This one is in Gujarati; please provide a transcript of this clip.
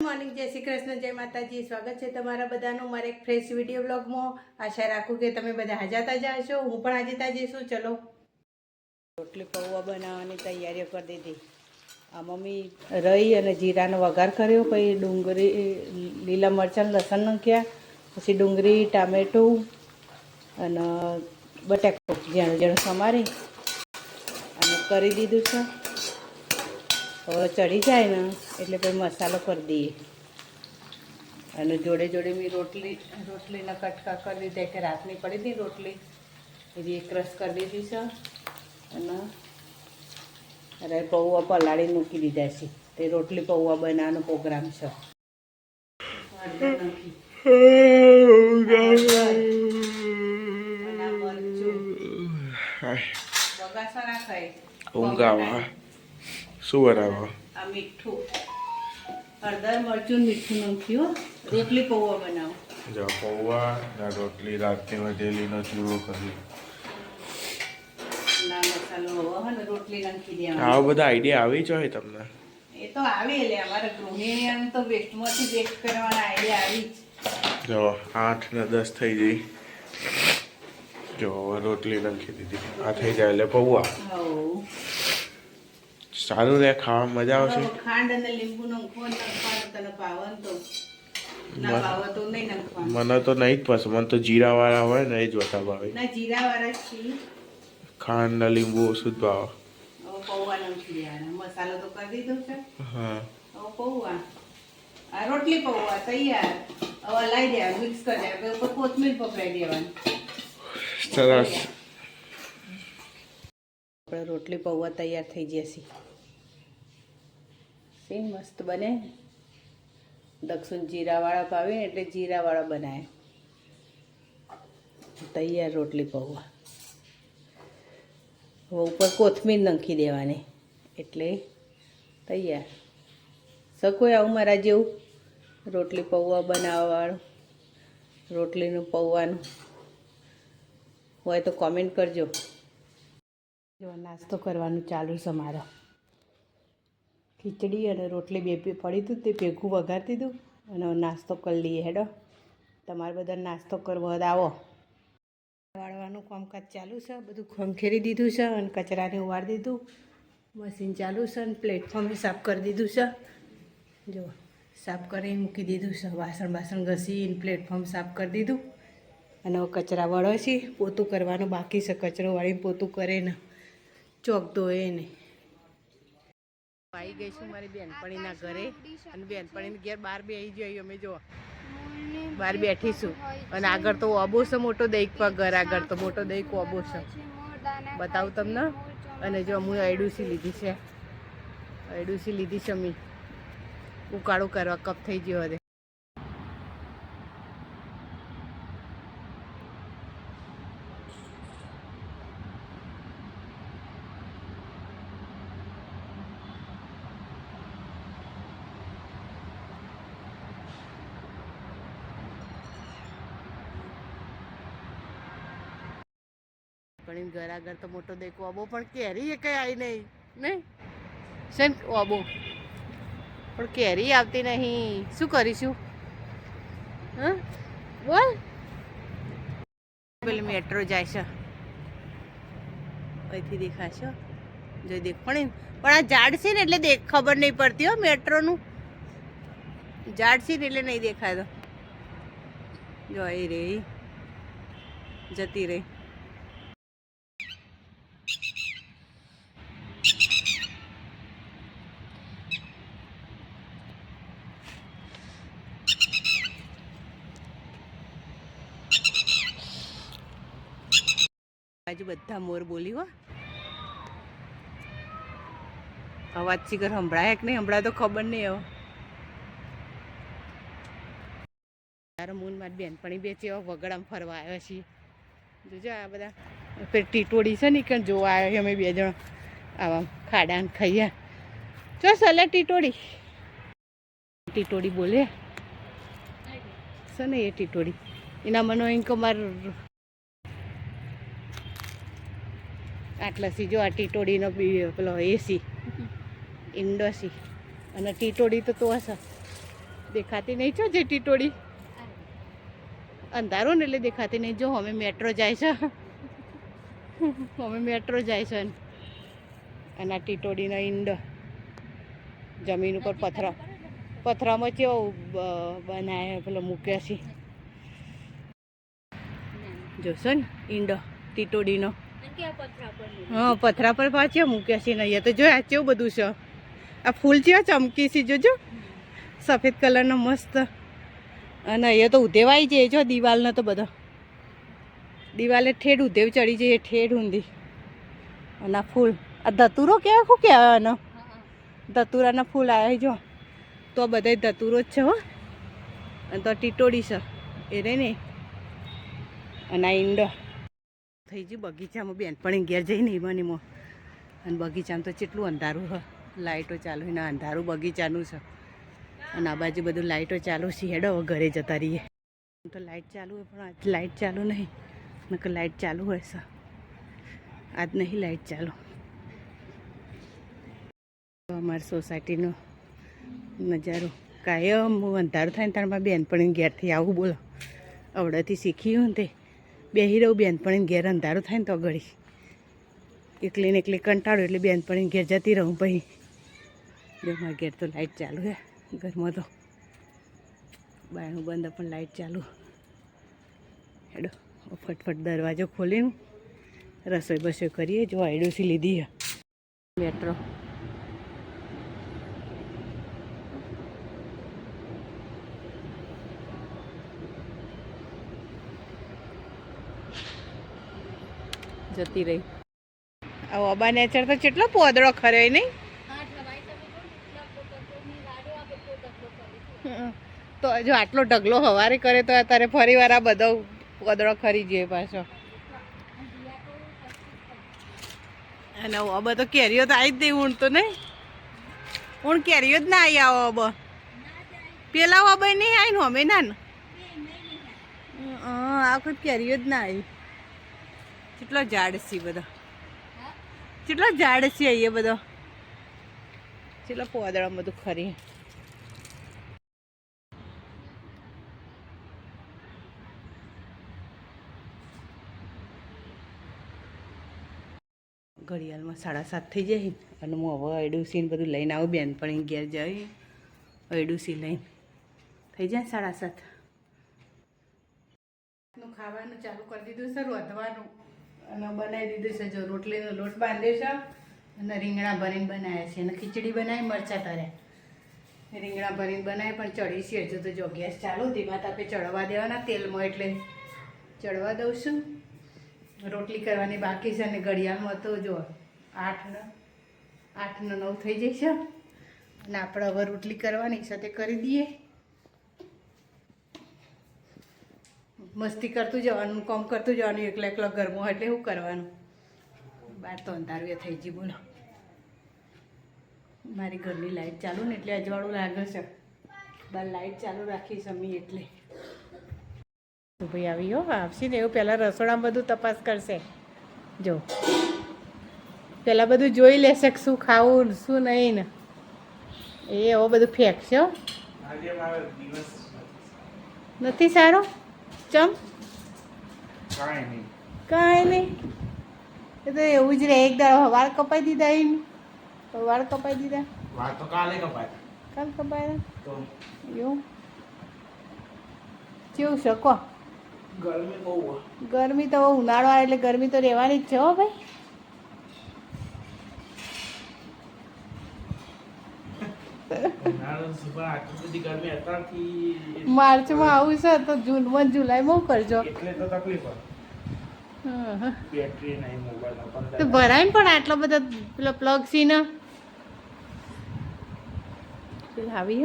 મોર્નિંગ, જય શ્રી કૃષ્ણ, જય માતાજી. સ્વાગત છે તમારા બધાનું મારા એક ફ્રેશ વિડીયો બ્લોગમાં. આશા રાખું કે તમે બધા હાજા તાજા હશો. હું પણ આજે તાજી છું. ચલો, રોટલી પૌવા બનાવવાની તૈયારીઓ કરી દીધી. આ મમ્મી રહી અને જીરાનો વઘાર કર્યો, પછી ડુંગળી, લીલા મરચાં, લસણ નાખ્યા, પછી ડુંગળી, ટામેટું અને બટાકો ઝીણું ઝીણું સમારી અને કરી દીધું છે. હવે ચડી જાય ને એટલે પછી મસાલો કરી દઈએ. અને જોડે જોડે મેં રોટલીના કટકા કરી દીધા કે રાતની પડી હતી રોટલી, એવી એક રસ કરી દીધી છે. અને અરે પૌવા પલાળી મૂકી દીધા છે. તે રોટલી પૌવા બનાવવાનો પ્રોગ્રામ છે. શું બનાવો? આ મીઠું, હળદર, મરચું, મીઠું નાખ્યું. રોટલી પૌવા બનાવો. જો પૌવા ના રોટલી રાતની વધેલીનો ચૂરો કરી. ના મસાલો હવે ને રોટલી નાખી દેવાનો. આવા બધા આઈડિયા આવી જોઈએ તમને? એ તો આવે એટલે અમારા ગૃહિણીઓને તો વેસ્ટમાંથી વેસ્ટ કરવાના આઈડિયા આવી જ. જો 8 ને 10 થઈ ગઈ. જો રોટલી નાખી દીધી. આ થઈ જાય એટલે પૌવા. સારું રે, ખાવા મજા આવશે. ખાંડ અને લીંબુ નાખવાનું તને ભાવે તો ના ભાવે તો નહીં નાખવાનું. મને તો નહીં જ પસંદ. મને તો જીરાવાળા હોય ને એ જ વધારે ભાવે. ના, જીરાવાળા છે. ખાંડ ને લીંબુ ઓછું જ ભાવે. હવે પૌવા નાખી દેવાના. મસાલો તો કરી દીધો છે. હા, હવે પૌવા, આ રોટલી પૌવા તૈયાર. હવે લાવી દેવા, મિક્સ કરી દેવા, ઉપર કોથમીર પકડાઈ દેવાની. સરસ. આપણે રોટલી પૌવા તૈયાર થઈ જશે. સી મસ્ત બને. દક્ષિણ જીરાવાળા ભાવે એટલે જીરાવાળા બનાવે. તૈયાર રોટલી પૌવા. હવે ઉપર કોથમીર નાખી દેવાની એટલે તૈયાર. સકોય આવું મારા જેવું રોટલી પૌવા બનાવવાવાળું, રોટલીનું પૌવાનું હોય તો કોમેન્ટ કરજો. જો નાસ્તો કરવાનું ચાલુ છે મારો. ખીચડી અને રોટલી બે પડી હતું તે ભેગું વઘારતી દીધું અને નાસ્તો કરી લઈએ. હેડો, તમારે બધા નાસ્તો કરવો હોય આવો. વાળવાનું કામકાજ ચાલુ છે. બધું ખંખેરી દીધું છે અને કચરાને ઉવાળી દીધું. મશીન ચાલુ છે અને પ્લેટફોર્મ સાફ કરી દીધું છે. જો સાફ કરી મૂકી દીધું છે. વાસણ ઘસીને પ્લેટફોર્મ સાફ કરી દીધું. અને કચરા વાળો છે. પોતું કરવાનું બાકી છે. કચરો વાળીને પોતું કરે ને ચોક ધોએ ને. આવી ગઈ છું મારી બેનપણીના ઘરે અને બેનપણીને ઘેર બહાર બેસી જઈએ અમે. જો બહાર બેઠીશું અને આગળ તો ઓબો છે મોટો દઈક પર. ઘર આગળ તો મોટો દઈક ઓબો છે, બતાવું તમને. અને જો હું અયડુસી લીધી છે. અયડુસી લીધી છે મેં ઉકાળું કરવા. કપ થઈ ગયો હવે. પણ ઘર આગળ તો મોટો દેખો ઓબો પણ કેરી એ કઈ આવી નહીં. નહીં છે ને ઓબો પણ કેરી આવતી નહીં. શું કરીશું? હા બોલ. પેલી મેટ્રો જાય છે અહીંથી દેખાશો. જો દેખ પણ આ ઝાડ છે ને એટલે ખબર નહીં પડતી હો. મેટ્રોનું ઝાડ છે ને એટલે નહીં દેખાતો. જો એ રહી જતી રહી. બાજુ બધા મોર બોલી હો. અવાજ શીખર સંભળાય કે નહીં સંભળાય તો ખબર નહીં. હવે તારો મૂન મારી બેનપણી બેચી વગડામાં ફરવા આવ્યા છીએ. જોજો આ બધા પેલી ટીટોડી છે ને કે જોવા આવ્યા અમે 2 જણ આવા ખાડાને ખાઈએ. ચો સલે ટીટોડી બોલે છે ને એ ટીટોડી. એના મને એમ કે મારે આટલા સી જો આ ટીટોડીનો બી, પેલો એસી ઇન્ડોસી અને ટીટોડી તો હશે. દેખાતી નહીં છો જે ટીટોડી અંધારું ને એટલે દેખાતી નહીં. જો અમે મેટ્રો જાય છે, અમે મેટ્રો જાય છે. અને આ ટીટોડીનો ઈંડ જમીન ઉપર પથરામાં કેવો બનાવે પેલો મૂક્યા છે. જોશો ને ઈંડો ટીટોડીનો. હા પથરા પર પાછા મૂક્યા છે ને અહીંયા તો જો આ કેવું બધું છે. આ ફૂલ છે ચમકી છે જોજો સફેદ કલરનો મસ્ત. અને અહીંયા તો ઉધેવ આવી જાય જો દિવાલનો તો બધો દિવાલે ઠેઠ ઉધેવ ચડી જાય ઠેઠ ઊંધી. અને આ ફૂલ આ ધતુરો કહેવાય શું કહેવાય આનો ધતુરાના ફૂલ આવ્યા જો તો બધા ધતુરો જ છે હો. અને તો ટીટોડી છે એ રહી ને. અને આ ઈંડો થઈ ગયું બગીચામાં બેનપણી ઘેર જઈને એમાં અને બગીચામાં તો કેટલું અંધારું છે. લાઇટો ચાલુ ને અંધારું બગીચાનું છે. અને આ બાજુ બધું લાઇટો ચાલુ છે. હેડો હવે ઘરે જતા રહીએ. તો લાઇટ ચાલુ હોય પણ આજ લાઇટ ચાલુ નહીં. નકર લાઇટ ચાલુ હોય છે આજ નહીં લાઇટ ચાલુ. અમારી સોસાયટીનો નજારો કાયમ અંધારું થાય ને તાર મારા બેનપણી ઘેરથી આવું બોલો. આવડેથી શીખ્યું ને તે બેહી રહું બેનપણીને ઘેર અંધારું થાય ને તો ઘડી એકલી ને એકલી કંટાળું એટલે બેનપણીને ઘેર જતી રહું. પછી જો મારા ઘેર તો લાઇટ ચાલુ છે. ઘરમાં તો બાયણું બંધ પણ લાઇટ ચાલુ. હેડો ફટફટ દરવાજો ખોલીને રસોઈ બસોઈ કરીએ. જો આઈડોસી લીધી છે મેટ્રો. જતી રહી. આ ઓબા નેચર તો કેટલો પોદળો ખરે નહીં. તો જો આટલો ઢગલો હવારે કરે તો અત્યારે ફરી વાર આ બધો પોદળો ખરી જાય પાછો. અને ઓબા તો કેરીઓ તો આવી જ નહીં. ઊણ તો નહીં ઊણ કેરીઓ જ ના આવી. આવો ઓબા પેલા ઓબા નહીં આવી ને અમે ના ને આ કોઈ કેરીઓ જ ના આવી. કેટલો ઝાડ છે બધો કેટલો ઝાડ છે અહીંયા બધો કેટલો પોદળા બધું ખરી. ઘડિયાળમાં 7:30 થઈ જાય અને હું હવે અયડુસીને બધું લઈને આવું. બેનપણી ઘેર જઈ અયડુસી લઈને થઈ જાય 7:30. ખાવાનું ચાલુ કરી દીધું છે રોધવાનું અને બનાવી દીધું છે. જો રોટલીનો લોટ બાંધ્યો છે અને રીંગણા ભરીને બનાવ્યા છે. અને ખીચડી બનાવી મરચાં તળ્યા. રીંગણા ભરીને બનાવી પણ ચડી છે હજુ તો. જો ગેસ ચાલુ ધીમા તાપે ચડવા દેવાના તેલમાં એટલે ચડવા દઉં છું. રોટલી કરવાની બાકી છે અને ઘડિયાળમાં તો જો 8 ને 9 થઈ જશે. અને આપણે હવે રોટલી કરવાની છે તે કરી દઈએ. મસ્તી કરતું જવાનું કામ કરતું જવાનું. એકલા એકલા ઘરમાં એટલે શું કરવાનું. બહાર તો અંધારું થઈ ગયું બોલો. મારી ઘરની લાઇટ ચાલુ ને એટલે અજવાળું લાગે છે. બહાર લાઇટ ચાલુ રાખી સમી એટલે ભાઈ આવી હો આવશે ને એવું. પહેલાં રસોડામાં બધું તપાસ કરશે. જો પહેલાં બધું જોઈ લેશે કે શું ખાવું શું નહીં ને એ હવે બધું ફેંકશે. નથી સારો ચમ કાંઈ નહીં. એ તો એવું જ રહે. એક દાડો વાળ કપાઈ દીધા એને. વાળ કપાઈ દીધા. કાલ કપાય એવું કેવું છે કહો. ગરમી તો ઉનાળો આવે એટલે ગરમી તો રહેવાની જ છે હો ભાઈ. માર્ચમાં આવું છે તો જૂનમાં જુલાઈમાં કરજો. તો ભરાય પણ આટલો બધો પેલો પ્લગ સી ને આવી